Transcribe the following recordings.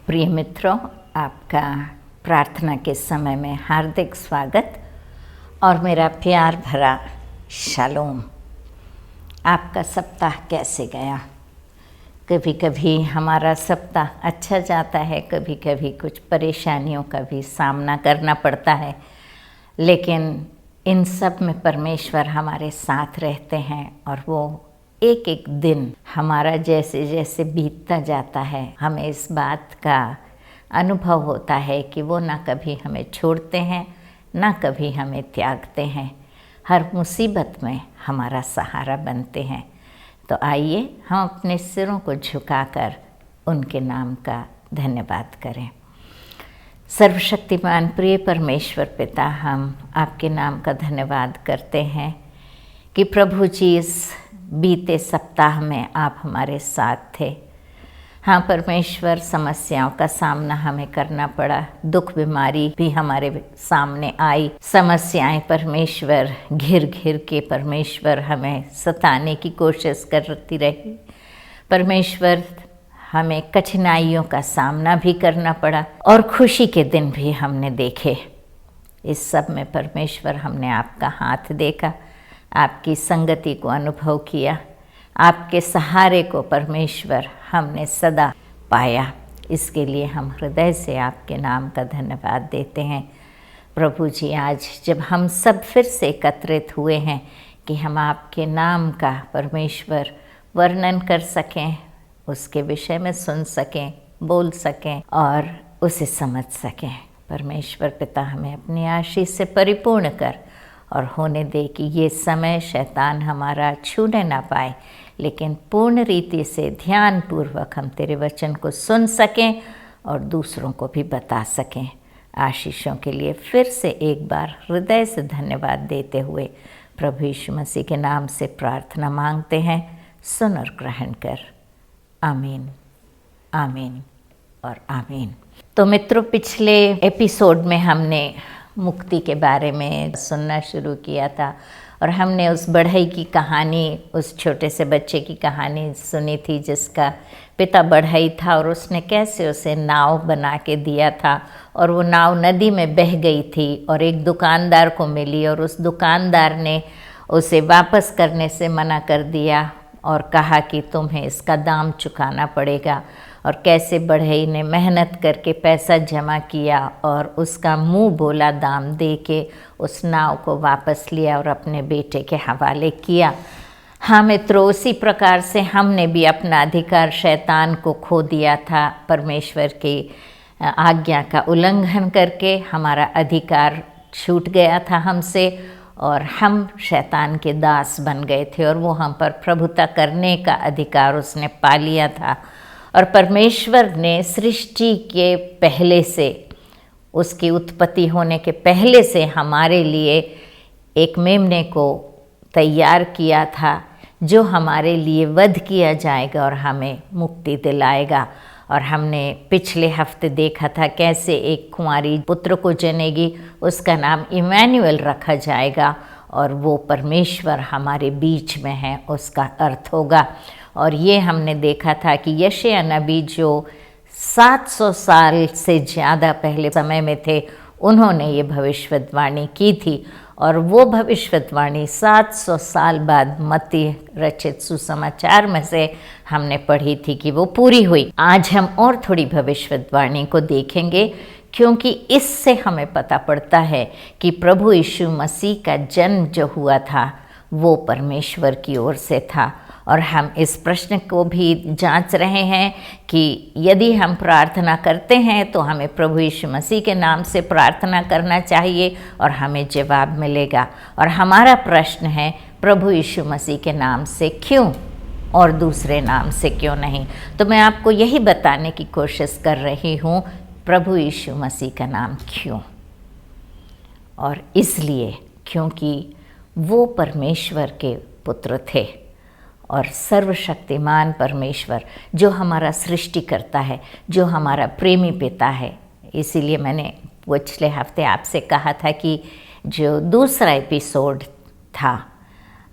प्रिय मित्रों, आपका प्रार्थना के समय में हार्दिक स्वागत और मेरा प्यार भरा शालोम। आपका सप्ताह कैसे गया? कभी कभी हमारा सप्ताह अच्छा जाता है, कभी कभी कुछ परेशानियों का भी सामना करना पड़ता है, लेकिन इन सब में परमेश्वर हमारे साथ रहते हैं और वो एक एक दिन हमारा जैसे जैसे बीतता जाता है, हमें इस बात का अनुभव होता है कि वो ना कभी हमें छोड़ते हैं, ना कभी हमें त्यागते हैं। हर मुसीबत में हमारा सहारा बनते हैं। तो आइए हम अपने सिरों को झुकाकर उनके नाम का धन्यवाद करें। सर्वशक्तिमान प्रिय परमेश्वर पिता, हम आपके नाम का धन्यवाद करते हैं कि प्रभु जी इस बीते सप्ताह में आप हमारे साथ थे। हाँ परमेश्वर, समस्याओं का सामना हमें करना पड़ा, दुख बीमारी भी हमारे सामने आई, समस्याएं परमेश्वर घिर घिर के परमेश्वर हमें सताने की कोशिश करती रही। परमेश्वर, हमें कठिनाइयों का सामना भी करना पड़ा और खुशी के दिन भी हमने देखे। इस सब में परमेश्वर हमने आपका हाथ देखा, आपकी संगति को अनुभव किया, आपके सहारे को परमेश्वर हमने सदा पाया। इसके लिए हम हृदय से आपके नाम का धन्यवाद देते हैं। प्रभु जी, आज जब हम सब फिर से एकत्रित हुए हैं कि हम आपके नाम का परमेश्वर वर्णन कर सकें, उसके विषय में सुन सकें, बोल सकें और उसे समझ सकें। परमेश्वर पिता, हमें अपनी आशीष से परिपूर्ण कर और होने दे कि ये समय शैतान हमारा छूने ना पाए, लेकिन पूर्ण रीति से ध्यानपूर्वक हम तेरे वचन को सुन सकें और दूसरों को भी बता सकें। आशीषों के लिए फिर से एक बार हृदय से धन्यवाद देते हुए प्रभु यीशु मसीह के नाम से प्रार्थना मांगते हैं। सुन और ग्रहण कर। आमीन, आमीन और आमीन। तो मित्रों, पिछले एपिसोड में हमने मुक्ति के बारे में सुनना शुरू किया था और हमने उस बढ़ई की कहानी, उस छोटे से बच्चे की कहानी सुनी थी जिसका पिता बढ़ई था और उसने कैसे उसे नाव बना के दिया था और वो नाव नदी में बह गई थी और एक दुकानदार को मिली और उस दुकानदार ने उसे वापस करने से मना कर दिया और कहा कि तुम्हें इसका दाम चुकाना पड़ेगा। और कैसे बढ़ई ने मेहनत करके पैसा जमा किया और उसका मुंह बोला दाम दे के उस नाव को वापस लिया और अपने बेटे के हवाले किया। हाँ मित्रों, उसी प्रकार से हमने भी अपना अधिकार शैतान को खो दिया था। परमेश्वर की आज्ञा का उल्लंघन करके हमारा अधिकार छूट गया था हमसे और हम शैतान के दास बन गए थे और वो हम पर प्रभुता करने का अधिकार उसने पा लिया था। और परमेश्वर ने सृष्टि के पहले से, उसकी उत्पत्ति होने के पहले से हमारे लिए एक मेमने को तैयार किया था जो हमारे लिए वध किया जाएगा और हमें मुक्ति दिलाएगा। और हमने पिछले हफ्ते देखा था कैसे एक कुंवारी पुत्र को जनेगी, उसका नाम इमैनुअल रखा जाएगा और वो परमेश्वर हमारे बीच में है, उसका अर्थ होगा। और ये हमने देखा था कि यशायाह नबी जो 700 साल से ज़्यादा पहले समय में थे, उन्होंने ये भविष्यवाणी की थी और वो भविष्यवाणी 700 साल बाद मत्ती रचित सुसमाचार में से हमने पढ़ी थी कि वो पूरी हुई। आज हम और थोड़ी भविष्यवाणी को देखेंगे क्योंकि इससे हमें पता पड़ता है कि प्रभु यीशु मसीह का जन्म जो हुआ था वो परमेश्वर की ओर से था। और हम इस प्रश्न को भी जांच रहे हैं कि यदि हम प्रार्थना करते हैं तो हमें प्रभु यीशु मसीह के नाम से प्रार्थना करना चाहिए और हमें जवाब मिलेगा। और हमारा प्रश्न है, प्रभु यीशु मसीह के नाम से क्यों और दूसरे नाम से क्यों नहीं? तो मैं आपको यही बताने की कोशिश कर रही हूँ, प्रभु यीशु मसीह का नाम क्यों? और इसलिए क्योंकि वो परमेश्वर के पुत्र थे और सर्वशक्तिमान परमेश्वर जो हमारा सृष्टि करता है, जो हमारा प्रेमी पिता है। इसीलिए मैंने पिछले हफ्ते आपसे कहा था कि जो दूसरा एपिसोड था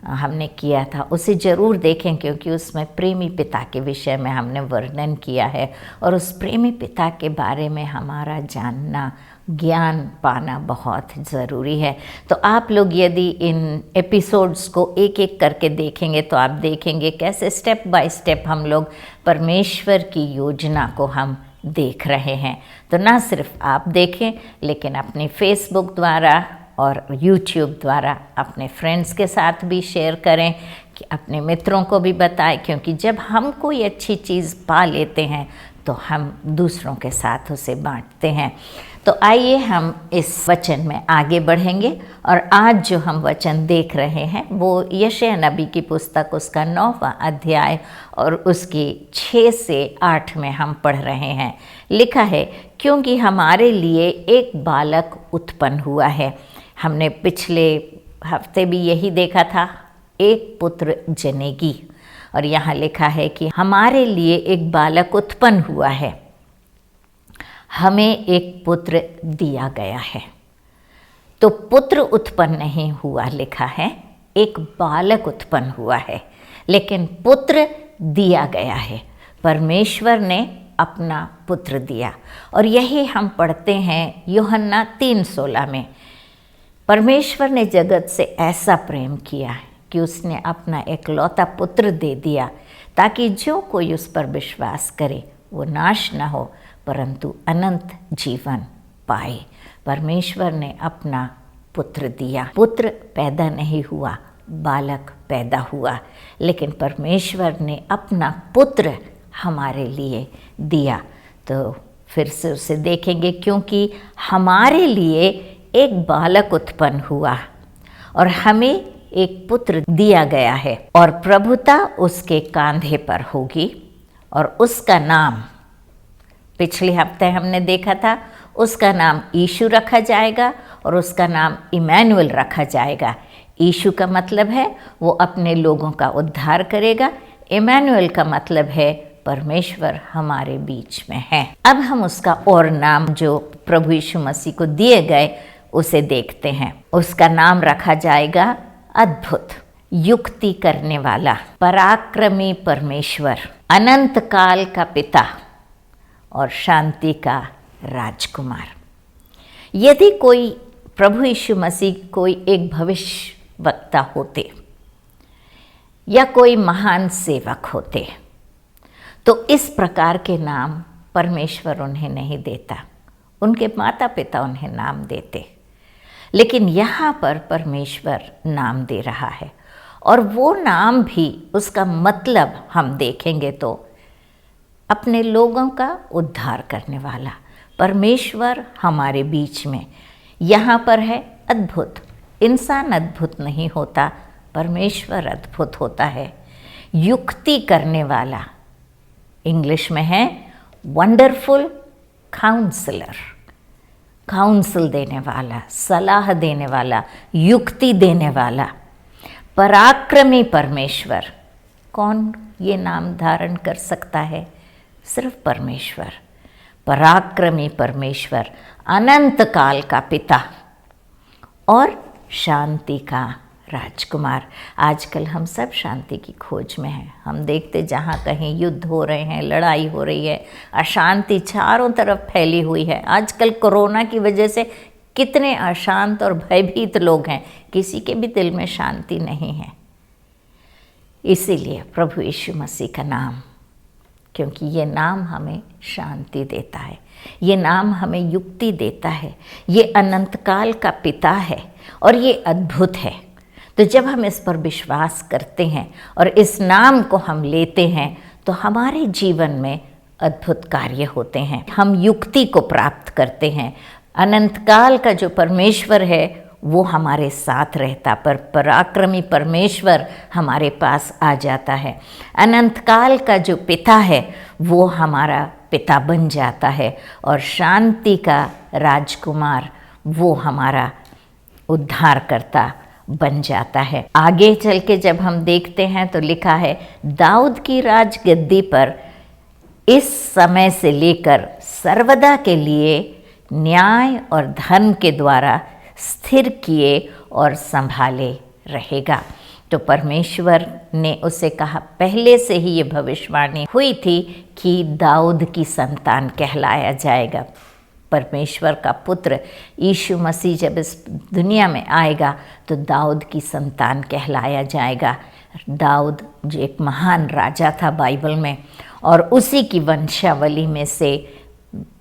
हमने किया था, उसे ज़रूर देखें, क्योंकि उसमें प्रेमी पिता के विषय में हमने वर्णन किया है और उस प्रेमी पिता के बारे में हमारा जानना, ज्ञान पाना बहुत ज़रूरी है। तो आप लोग यदि इन एपिसोड्स को एक एक करके देखेंगे तो आप देखेंगे कैसे स्टेप बाय स्टेप हम लोग परमेश्वर की योजना को हम देख रहे हैं। तो ना सिर्फ आप देखें, लेकिन अपनी फेसबुक द्वारा और यूट्यूब द्वारा अपने फ्रेंड्स के साथ भी शेयर करें, कि अपने मित्रों को भी बताएं, क्योंकि जब हम कोई अच्छी चीज़ पा लेते हैं तो हम दूसरों के साथ उसे बांटते हैं। तो आइए हम इस वचन में आगे बढ़ेंगे और आज जो हम वचन देख रहे हैं वो यशायाह नबी की पुस्तक उसका 9वां अध्याय और उसकी 6 से 8 में हम पढ़ रहे हैं। लिखा है, क्योंकि हमारे लिए एक बालक उत्पन्न हुआ है। हमने पिछले हफ्ते भी यही देखा था, एक पुत्र जनेगी, और यहाँ लिखा है कि हमारे लिए एक बालक उत्पन्न हुआ है, हमें एक पुत्र दिया गया है। तो पुत्र उत्पन्न नहीं हुआ लिखा है, एक बालक उत्पन्न हुआ है, लेकिन पुत्र दिया गया है। परमेश्वर ने अपना पुत्र दिया, और यही हम पढ़ते हैं यूहन्ना 3:16 में। परमेश्वर ने जगत से ऐसा प्रेम किया कि उसने अपना एकलौता पुत्र दे दिया, ताकि जो कोई उस पर विश्वास करे वो नाश न हो परंतु अनंत जीवन पाए। परमेश्वर ने अपना पुत्र दिया। पुत्र पैदा नहीं हुआ, बालक पैदा हुआ, लेकिन परमेश्वर ने अपना पुत्र हमारे लिए दिया। तो फिर से उसे देखेंगे, क्योंकि हमारे लिए एक बालक उत्पन्न हुआ और हमें एक पुत्र दिया गया है, और प्रभुता उसके कांधे पर होगी, और उसका नाम, पिछले हफ्ते हमने देखा था, उसका नाम यीशु रखा जाएगा और उसका नाम इमैनुअल रखा जाएगा। यीशु का मतलब है वो अपने लोगों का उद्धार करेगा। इमैनुअल का मतलब है परमेश्वर हमारे बीच में है। अब हम उसका और नाम जो प्रभु यीशु मसीह को दिए गए उसे देखते हैं। उसका नाम रखा जाएगा अद्भुत, युक्ति करने वाला, पराक्रमी परमेश्वर, अनंत काल का पिता और शांति का राजकुमार। यदि कोई प्रभु यीशु मसीह कोई एक भविष्य वक्ता होते या कोई महान सेवक होते तो इस प्रकार के नाम परमेश्वर उन्हें नहीं देता, उनके माता पिता उन्हें नाम देते। लेकिन यहाँ पर परमेश्वर नाम दे रहा है, और वो नाम भी, उसका मतलब हम देखेंगे तो अपने लोगों का उद्धार करने वाला परमेश्वर हमारे बीच में। यहाँ पर है अद्भुत। इंसान अद्भुत नहीं होता, परमेश्वर अद्भुत होता है। युक्ति करने वाला, इंग्लिश में है वंडरफुल काउंसलर, काउंसिल देने वाला, सलाह देने वाला, युक्ति देने वाला। पराक्रमी परमेश्वर, कौन ये नाम धारण कर सकता है? सिर्फ परमेश्वर। पराक्रमी परमेश्वर, अनंत काल का पिता और शांति का राजकुमार। आजकल हम सब शांति की खोज में हैं। हम देखते जहाँ कहीं युद्ध हो रहे हैं, लड़ाई हो रही है, अशांति चारों तरफ फैली हुई है। आजकल कोरोना की वजह से कितने अशांत और भयभीत लोग हैं, किसी के भी दिल में शांति नहीं है। इसीलिए प्रभु यीशु मसीह का नाम, क्योंकि ये नाम हमें शांति देता है, ये नाम हमें युक्ति देता है, ये अनंत काल का पिता है और ये अद्भुत है। तो जब हम इस पर विश्वास करते हैं और इस नाम को हम लेते हैं तो हमारे जीवन में अद्भुत कार्य होते हैं। हम युक्ति को प्राप्त करते हैं। अनंत काल का जो परमेश्वर है वो हमारे साथ रहता, पर पराक्रमी परमेश्वर हमारे पास आ जाता है। अनंत काल का जो पिता है वो हमारा पिता बन जाता है, और शांति का राजकुमार वो हमारा उद्धारकर्ता बन जाता है। आगे चल के जब हम देखते हैं तो लिखा है, दाऊद की राजगद्दी पर इस समय से लेकर सर्वदा के लिए न्याय और धर्म के द्वारा स्थिर किए और संभाले रहेगा। तो परमेश्वर ने उसे कहा, पहले से ही ये भविष्यवाणी हुई थी कि दाऊद की संतान कहलाया जाएगा। परमेश्वर का पुत्र यीशु मसीह जब इस दुनिया में आएगा तो दाऊद की संतान कहलाया जाएगा। दाऊद जो एक महान राजा था बाइबल में, और उसी की वंशावली में से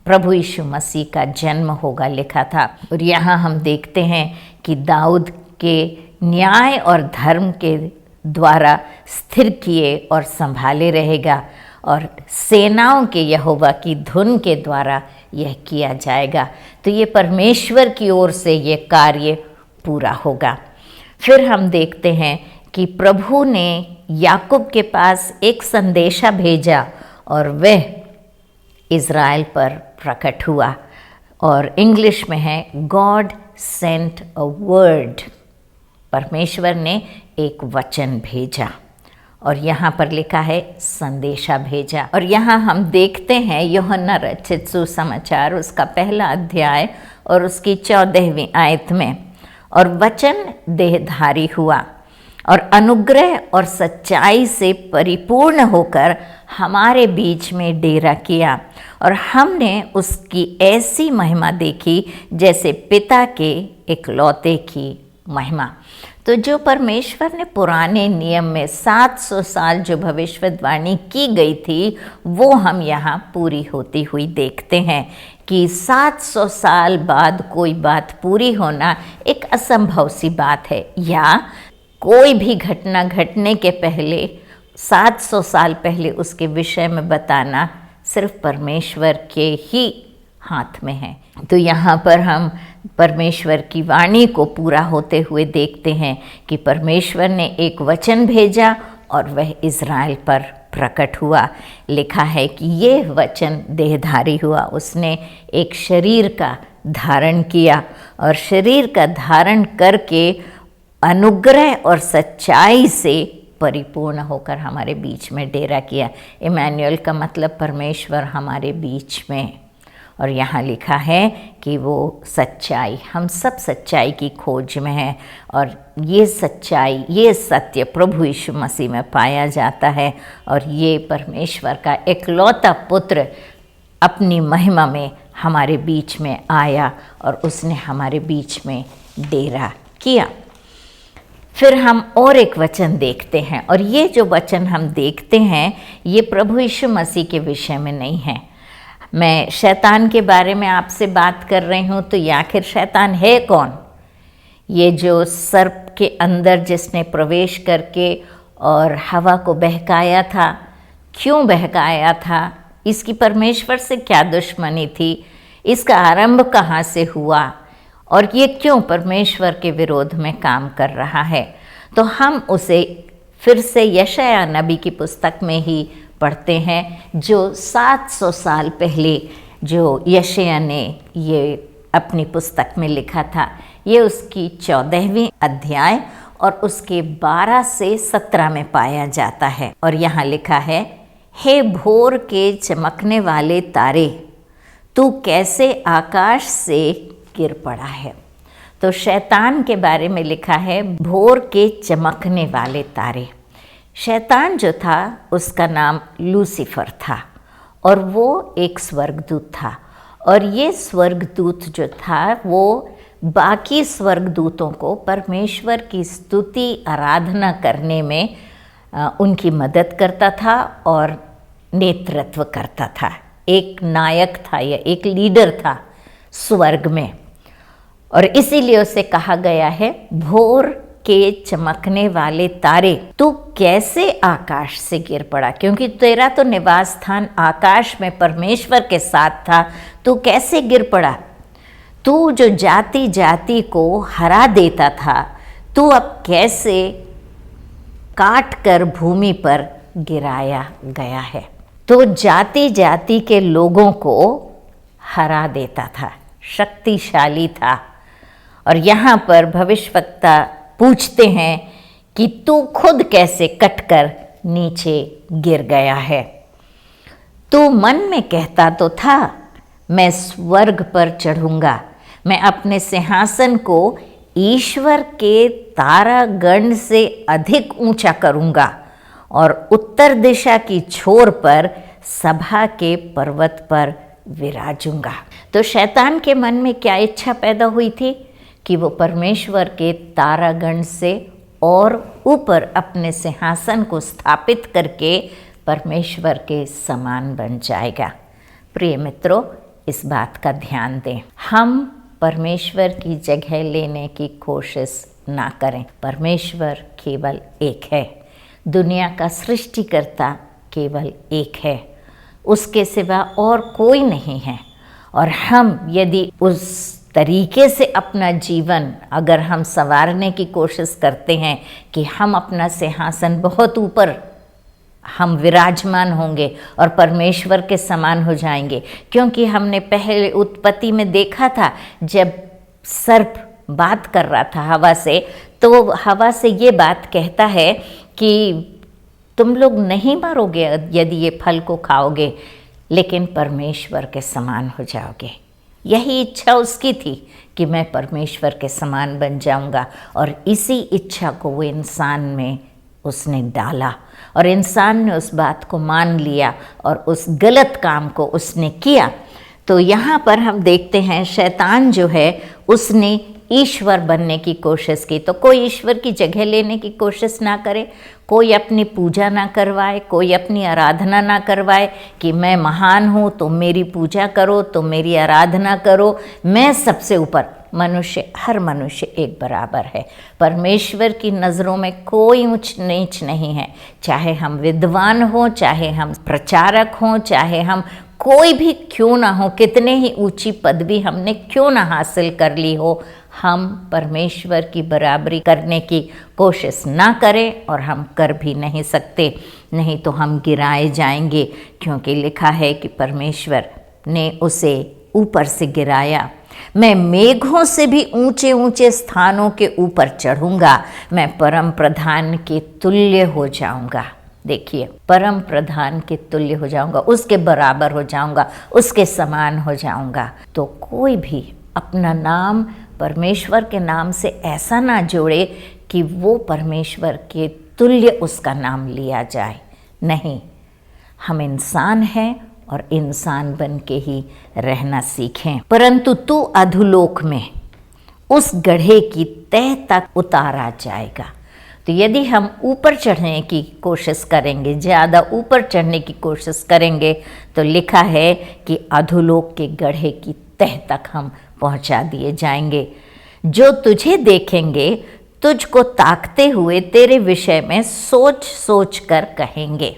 प्रभु यीशु मसीह का जन्म होगा लिखा था। और यहाँ हम देखते हैं कि दाऊद के न्याय और धर्म के द्वारा स्थिर किए और संभाले रहेगा, और सेनाओं के यहोवा की धुन के द्वारा यह किया जाएगा। तो ये परमेश्वर की ओर से ये कार्य पूरा होगा। फिर हम देखते हैं कि प्रभु ने याकूब के पास एक संदेशा भेजा और वह इज़राइल पर प्रकट हुआ, और इंग्लिश में है गॉड सेंट अ वर्ड। परमेश्वर ने एक वचन भेजा, और यहाँ पर लिखा है संदेशा भेजा। और यहाँ हम देखते हैं यूहन्ना रचित सुसमाचार उसका 1 अध्याय और उसकी 14वीं आयत में, और वचन देहधारी हुआ और अनुग्रह और सच्चाई से परिपूर्ण होकर हमारे बीच में डेरा किया, और हमने उसकी ऐसी महिमा देखी जैसे पिता के इकलौते की महिमा। तो जो परमेश्वर ने पुराने नियम में 700 साल जो भविष्यवाणी की गई थी, वो हम यहाँ पूरी होती हुई देखते हैं कि 700 साल बाद कोई बात पूरी होना एक असंभव सी बात है, या कोई भी घटना घटने के पहले 700 साल पहले उसके विषय में बताना सिर्फ परमेश्वर के ही हाथ में है। तो यहाँ पर हम परमेश्वर की वाणी को पूरा होते हुए देखते हैं कि परमेश्वर ने एक वचन भेजा और वह इज़राइल पर प्रकट हुआ। लिखा है कि ये वचन देहधारी हुआ, उसने एक शरीर का धारण किया, और शरीर का धारण करके अनुग्रह और सच्चाई से परिपूर्ण होकर हमारे बीच में डेरा किया। इमैनुअल का मतलब परमेश्वर हमारे बीच में। और यहाँ लिखा है कि वो सच्चाई, हम सब सच्चाई की खोज में हैं, और ये सच्चाई, ये सत्य प्रभु यीशु मसीह में पाया जाता है। और ये परमेश्वर का इकलौता पुत्र अपनी महिमा में हमारे बीच में आया और उसने हमारे बीच में डेरा किया। फिर हम और एक वचन देखते हैं, और ये जो वचन हम देखते हैं ये प्रभु यीशु मसीह के विषय में नहीं है। मैं शैतान के बारे में आपसे बात कर रही हूँ, तो ये आखिर शैतान है कौन? ये जो सर्प के अंदर जिसने प्रवेश करके और हवा को बहकाया था, क्यों बहकाया था? इसकी परमेश्वर से क्या दुश्मनी थी? इसका आरंभ कहाँ से हुआ? और ये क्यों परमेश्वर के विरोध में काम कर रहा है? तो हम उसे फिर से यशायाह नबी की पुस्तक में ही पढ़ते हैं, जो 700 साल पहले जो यशायाह ने ये अपनी पुस्तक में लिखा था। ये उसकी 14वीं अध्याय और उसके 12 से 17 में पाया जाता है। और यहाँ लिखा है, हे भोर के चमकने वाले तारे, तू कैसे आकाश से गिर पड़ा है। तो शैतान के बारे में लिखा है भोर के चमकने वाले तारे। शैतान जो था उसका नाम लूसीफर था, और वो एक स्वर्गदूत था। और ये स्वर्गदूत जो था वो बाकी स्वर्गदूतों को परमेश्वर की स्तुति आराधना करने में उनकी मदद करता था और नेतृत्व करता था। एक नायक था या एक लीडर था स्वर्ग में, और इसीलिए उसे कहा गया है भोर के चमकने वाले तारे, तू कैसे आकाश से गिर पड़ा? क्योंकि तेरा तो निवास स्थान आकाश में परमेश्वर के साथ था, तू कैसे गिर पड़ा? तू जो जाति जाति को हरा देता था, तू अब कैसे काट कर भूमि पर गिराया गया है? तो जाति जाति के लोगों को हरा देता था, शक्तिशाली था। और यहाँ पर भविष्यवक्ता पूछते हैं कि तू खुद कैसे कटकर नीचे गिर गया है? तू मन में कहता तो था, मैं स्वर्ग पर चढ़ूंगा, मैं अपने सिंहासन को ईश्वर के तारागण से अधिक ऊंचा करूंगा और उत्तर दिशा की छोर पर सभा के पर्वत पर विराजूंगा। तो शैतान के मन में क्या इच्छा पैदा हुई थी कि वो परमेश्वर के तारागण से और ऊपर अपने सिंहासन को स्थापित करके परमेश्वर के समान बन जाएगा। प्रिय मित्रों, इस बात का ध्यान दें, हम परमेश्वर की जगह लेने की कोशिश ना करें। परमेश्वर केवल एक है, दुनिया का सृष्टिकर्ता केवल एक है, उसके सिवा और कोई नहीं है। और हम यदि उस तरीके से अपना जीवन अगर हम संवारने की कोशिश करते हैं कि हम अपना सिंहासन बहुत ऊपर हम विराजमान होंगे और परमेश्वर के समान हो जाएंगे, क्योंकि हमने पहले उत्पत्ति में देखा था जब सर्प बात कर रहा था हवा से, तो हवा से ये बात कहता है कि तुम लोग नहीं मरोगे यदि ये फल को खाओगे, लेकिन परमेश्वर के समान हो जाओगे। यही इच्छा उसकी थी कि मैं परमेश्वर के समान बन जाऊंगा, और इसी इच्छा को वो इंसान में उसने डाला और इंसान ने उस बात को मान लिया और उस गलत काम को उसने किया। तो यहाँ पर हम देखते हैं शैतान जो है उसने ईश्वर बनने की कोशिश की। तो कोई ईश्वर की जगह लेने की कोशिश ना करे, कोई अपनी पूजा ना करवाए, कोई अपनी आराधना ना करवाए कि मैं महान हूँ तो मेरी पूजा करो, तो मेरी आराधना करो, मैं सबसे ऊपर। मनुष्य, हर मनुष्य एक बराबर है। परमेश्वर की नज़रों में कोई ऊंच नीच नहीं है। चाहे हम विद्वान हों, चाहे हम प्रचारक हों, चाहे हम कोई भी क्यों ना हो, कितने ही ऊंची पदवी हमने क्यों ना हासिल कर ली हो, हम परमेश्वर की बराबरी करने की कोशिश ना करें और हम कर भी नहीं सकते, नहीं तो हम गिराए जाएंगे। क्योंकि लिखा है कि परमेश्वर ने उसे ऊपर से गिराया। मैं मेघों से भी ऊंचे ऊंचे स्थानों के ऊपर चढ़ूंगा, मैं परम प्रधान के तुल्य हो जाऊंगा। देखिए, परम प्रधान के तुल्य हो जाऊंगा, उसके बराबर हो जाऊंगा, उसके समान हो जाऊंगा। तो कोई भी अपना नाम परमेश्वर के नाम से ऐसा ना जोड़े कि वो परमेश्वर के तुल्य उसका नाम लिया जाए। नहीं, हम इंसान हैं और इंसान बन के ही रहना सीखें। परंतु तू अधोलोक में उस गड्ढे की तह तक उतारा जाएगा। तो यदि हम ऊपर चढ़ने की कोशिश करेंगे, ज़्यादा ऊपर चढ़ने की कोशिश करेंगे, तो लिखा है कि अधोलोक के गड्ढे की तह तक हम पहुंचा दिए जाएंगे। जो तुझे देखेंगे तुझको ताकते हुए तेरे विषय में सोच सोच कर कहेंगे।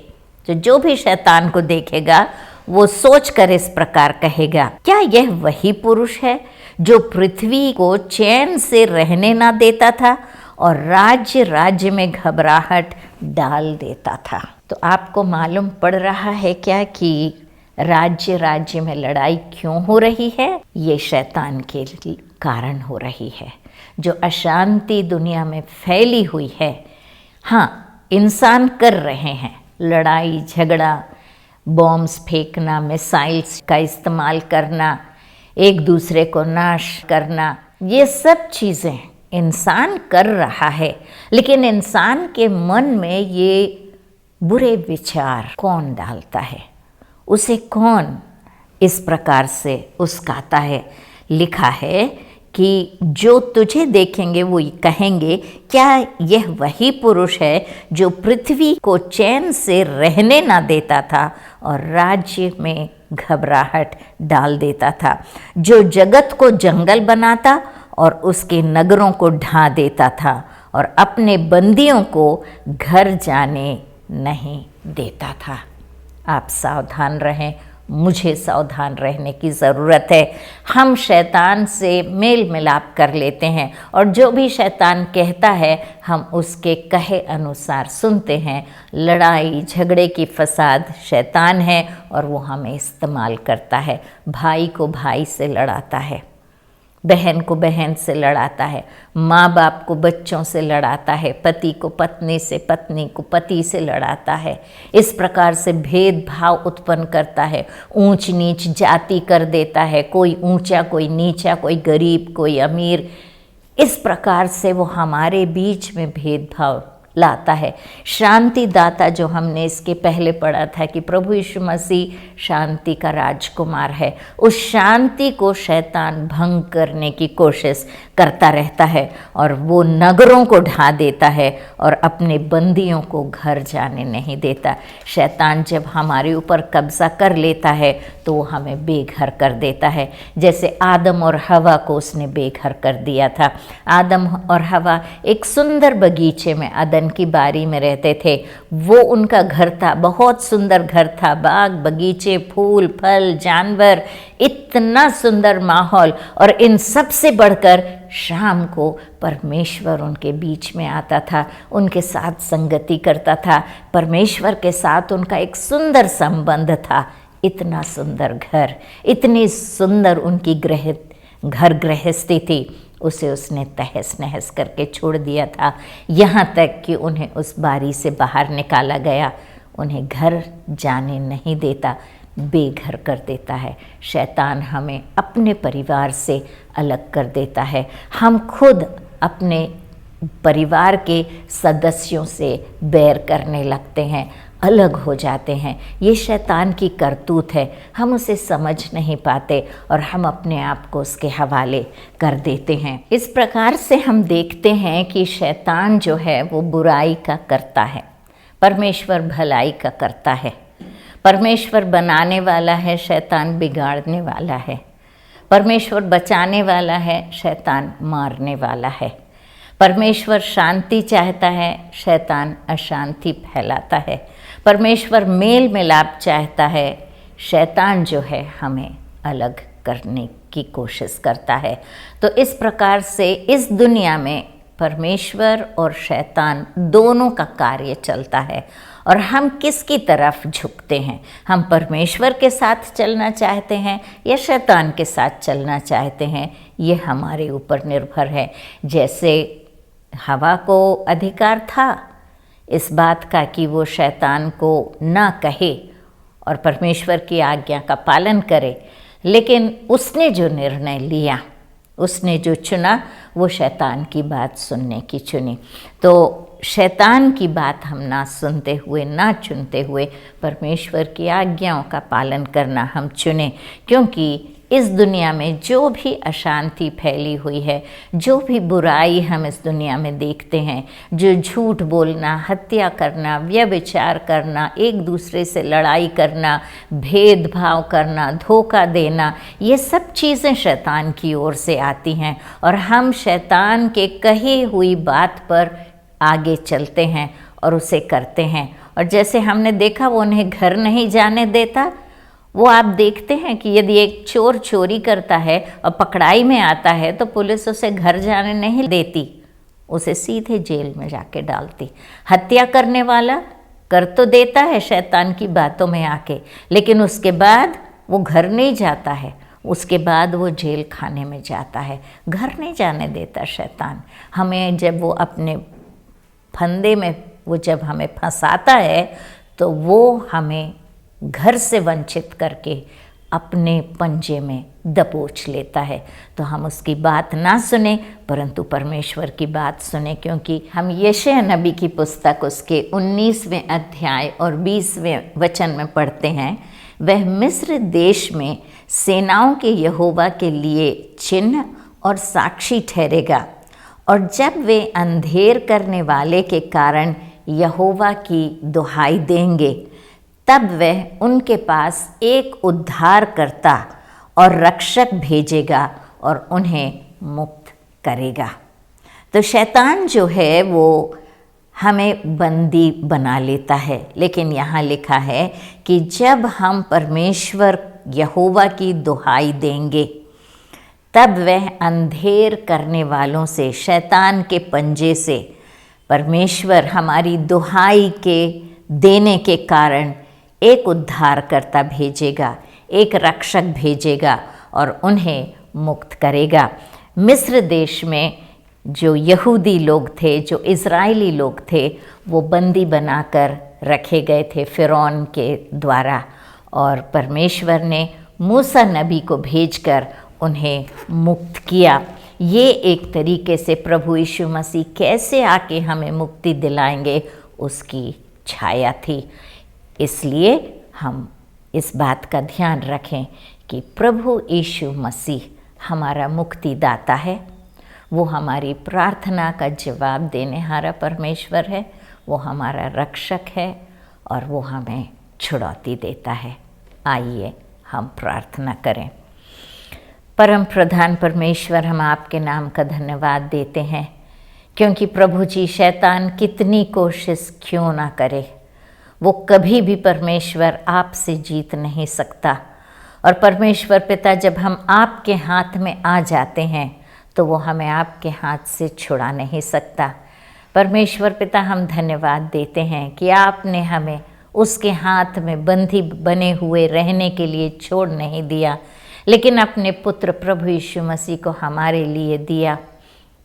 तो जो भी शैतान को देखेगा वो सोच कर इस प्रकार कहेगा, क्या यह वही पुरुष है जो पृथ्वी को चैन से रहने ना देता था और राज्य राज्य में घबराहट डाल देता था। तो आपको मालूम पड़ रहा है क्या कि राज्य राज्य में लड़ाई क्यों हो रही है? ये शैतान के कारण हो रही है। जो अशांति दुनिया में फैली हुई है, हाँ, इंसान कर रहे हैं लड़ाई झगड़ा, बॉम्ब्स फेंकना, मिसाइल्स का इस्तेमाल करना, एक दूसरे को नाश करना, ये सब चीज़ें इंसान कर रहा है। लेकिन इंसान के मन में ये बुरे विचार कौन डालता है? उसे कौन इस प्रकार से उस्काता है? लिखा है कि जो तुझे देखेंगे वो कहेंगे, क्या यह वही पुरुष है जो पृथ्वी को चैन से रहने ना देता था और राज्य में घबराहट डाल देता था, जो जगत को जंगल बनाता और उसके नगरों को ढा देता था और अपने बंदियों को घर जाने नहीं देता था। आप सावधान रहें, मुझे सावधान रहने की ज़रूरत है। हम शैतान से मेल मिलाप कर लेते हैं और जो भी शैतान कहता है हम उसके कहे अनुसार सुनते हैं। लड़ाई झगड़े की फसाद शैतान है और वो हमें इस्तेमाल करता है। भाई को भाई से लड़ाता है, बहन को बहन से लड़ाता है, माँ बाप को बच्चों से लड़ाता है, पति को पत्नी से, पत्नी को पति से लड़ाता है। इस प्रकार से भेदभाव उत्पन्न करता है, ऊंच नीच जाति कर देता है, कोई ऊंचा कोई नीचा, कोई गरीब कोई अमीर, इस प्रकार से वो हमारे बीच में भेदभाव लाता है। शांति दाता जो हमने इसके पहले पढ़ा था कि प्रभु यीशु मसीह शांति का राजकुमार है, उस शांति को शैतान भंग करने की कोशिश करता रहता है और वो नगरों को ढा देता है और अपने बंदियों को घर जाने नहीं देता। शैतान जब हमारे ऊपर कब्जा कर लेता है तो वो हमें बेघर कर देता है, जैसे आदम और हवा को उसने बेघर कर दिया था। आदम और हवा एक सुंदर बगीचे में अदन की बारी में रहते थे। वो उनका घर था, बहुत सुंदर घर था, बाग बगीचे, फूल फल, जानवर, इतना सुंदर माहौल। और इन सब से बढ़कर शाम को परमेश्वर उनके बीच में आता था, उनके साथ संगति करता था, परमेश्वर के साथ उनका एक सुंदर संबंध था। इतना सुंदर घर, इतनी सुंदर उनकी घर गृहस्थी थी, उसे उसने तहस नहस करके छोड़ दिया था। यहाँ तक कि उन्हें उस बारी से बाहर निकाला गया, उन्हें घर जाने नहीं देता, बेघर कर देता है। शैतान हमें अपने परिवार से अलग कर देता है, हम खुद अपने परिवार के सदस्यों से बैर करने लगते हैं, अलग हो जाते हैं। ये शैतान की करतूत है, हम उसे समझ नहीं पाते और हम अपने आप को उसके हवाले कर देते हैं। इस प्रकार से हम देखते हैं कि शैतान जो है वो बुराई का करता है, परमेश्वर भलाई का करता है। परमेश्वर बनाने वाला है, शैतान बिगाड़ने वाला है। परमेश्वर बचाने वाला है, शैतान मारने वाला है। परमेश्वर शांति चाहता है, शैतान अशांति फैलाता है। परमेश्वर मेल मिलाप चाहता है, शैतान जो है हमें अलग करने की कोशिश करता है। तो इस प्रकार से इस दुनिया में परमेश्वर और शैतान दोनों का कार्य चलता है और हम किसकी तरफ झुकते हैं? हम परमेश्वर के साथ चलना चाहते हैं या शैतान के साथ चलना चाहते हैं? ये हमारे ऊपर निर्भर है। जैसे हवा को अधिकार था इस बात का कि वो शैतान को ना कहे और परमेश्वर की आज्ञा का पालन करे, लेकिन उसने जो निर्णय लिया, उसने जो चुना, वो शैतान की बात सुनने की चुनी। तो शैतान की बात हम ना सुनते हुए, ना चुनते हुए परमेश्वर की आज्ञाओं का पालन करना हम चुने, क्योंकि इस दुनिया में जो भी अशांति फैली हुई है, जो भी बुराई हम इस दुनिया में देखते हैं, जो झूठ बोलना, हत्या करना, व्यभिचार करना, एक दूसरे से लड़ाई करना, भेदभाव करना, धोखा देना, ये सब चीज़ें शैतान की ओर से आती हैं और हम शैतान के कही हुई बात पर आगे चलते हैं और उसे करते हैं। और जैसे हमने देखा, वो उन्हें घर नहीं जाने देता। वो आप देखते हैं कि यदि एक चोर चोरी करता है और पकड़ाई में आता है तो पुलिस उसे घर जाने नहीं देती, उसे सीधे जेल में जाके डालती। हत्या करने वाला कर तो देता है शैतान की बातों में आके, लेकिन उसके बाद वो घर नहीं जाता है, उसके बाद वो जेल खाने में जाता है। घर नहीं जाने देता शैतान हमें। जब वो अपने फंदे में वो जब हमें फंसाता है तो वो हमें घर से वंचित करके अपने पंजे में दबोच लेता है। तो हम उसकी बात ना सुने परंतु परमेश्वर की बात सुने, क्योंकि हम यशायाह नबी की पुस्तक उसके 19वें अध्याय और 20वें वचन में पढ़ते हैं, वह मिस्र देश में सेनाओं के यहोवा के लिए चिन्ह और साक्षी ठहरेगा, और जब वे अंधेर करने वाले के कारण यहोवा की दुहाई देंगे, तब वह उनके पास एक उद्धारकर्ता और रक्षक भेजेगा और उन्हें मुक्त करेगा। तो शैतान जो है वो हमें बंदी बना लेता है, लेकिन यहाँ लिखा है कि जब हम परमेश्वर यहोवा की दुहाई देंगे, तब वह अंधेर करने वालों से, शैतान के पंजे से, परमेश्वर हमारी दुहाई के देने के कारण एक उद्धारकर्ता भेजेगा, एक रक्षक भेजेगा और उन्हें मुक्त करेगा। मिस्र देश में जो यहूदी लोग थे, जो इज़राइली लोग थे, वो बंदी बनाकर रखे गए थे फ़िरौन के द्वारा, और परमेश्वर ने मूसा नबी को भेजकर उन्हें मुक्त किया। ये एक तरीके से प्रभु यीशु मसीह कैसे आके हमें मुक्ति दिलाएंगे उसकी छाया थी। इसलिए हम इस बात का ध्यान रखें कि प्रभु यीशु मसीह हमारा मुक्तिदाता है, वो हमारी प्रार्थना का जवाब देने हारा परमेश्वर है, वो हमारा रक्षक है और वो हमें छुड़ौती देता है। आइए हम प्रार्थना करें। परम प्रधान परमेश्वर, हम आपके नाम का धन्यवाद देते हैं क्योंकि प्रभु जी शैतान कितनी कोशिश क्यों ना करे, वो कभी भी परमेश्वर आपसे जीत नहीं सकता। और परमेश्वर पिता, जब हम आपके हाथ में आ जाते हैं तो वो हमें आपके हाथ से छुड़ा नहीं सकता। परमेश्वर पिता, हम धन्यवाद देते हैं कि आपने हमें उसके हाथ में बंधी बने हुए रहने के लिए छोड़ नहीं दिया, लेकिन अपने पुत्र प्रभु यीशु मसीह को हमारे लिए दिया,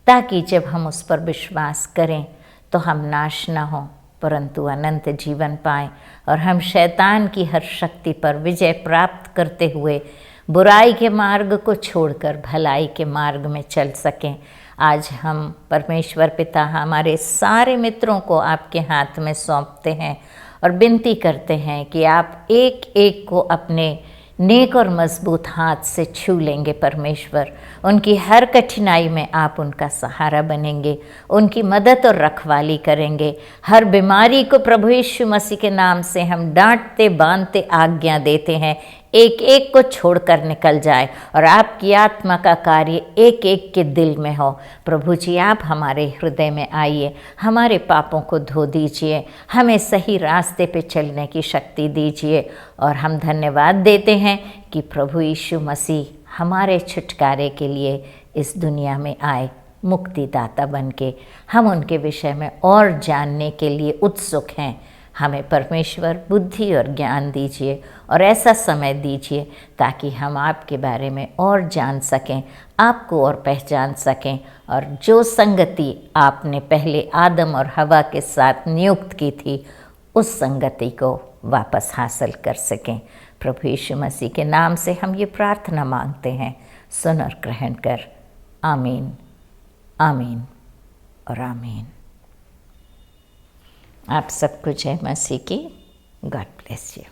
ताकि जब हम उस पर विश्वास करें तो हम नाश न हों परंतु अनंत जीवन पाएं और हम शैतान की हर शक्ति पर विजय प्राप्त करते हुए बुराई के मार्ग को छोड़कर भलाई के मार्ग में चल सकें। आज हम परमेश्वर पिता हमारे सारे मित्रों को आपके हाथ में सौंपते हैं और विनती करते हैं कि आप एक एक को अपने नेक और मजबूत हाथ से छू लेंगे। परमेश्वर, उनकी हर कठिनाई में आप उनका सहारा बनेंगे, उनकी मदद और रखवाली करेंगे। हर बीमारी को प्रभु यीशु मसीह के नाम से हम डांटते बांधते आज्ञा देते हैं, एक एक को छोड़कर निकल जाए और आपकी आत्मा का कार्य एक एक के दिल में हो। प्रभु जी, आप हमारे हृदय में आइए, हमारे पापों को धो दीजिए, हमें सही रास्ते पे चलने की शक्ति दीजिए। और हम धन्यवाद देते हैं कि प्रभु यीशु मसीह हमारे छुटकारे के लिए इस दुनिया में आए, मुक्तिदाता बनके। हम उनके विषय में और जानने के लिए उत्सुक हैं। हमें परमेश्वर बुद्धि और ज्ञान दीजिए और ऐसा समय दीजिए ताकि हम आपके बारे में और जान सकें, आपको और पहचान सकें, और जो संगति आपने पहले आदम और हवा के साथ नियुक्त की थी उस संगति को वापस हासिल कर सकें। प्रभु यीशु मसीह के नाम से हम ये प्रार्थना मांगते हैं, सुन और ग्रहण कर। आमीन, आमीन और आमीन। आप सबको जय मसीह की। God bless you.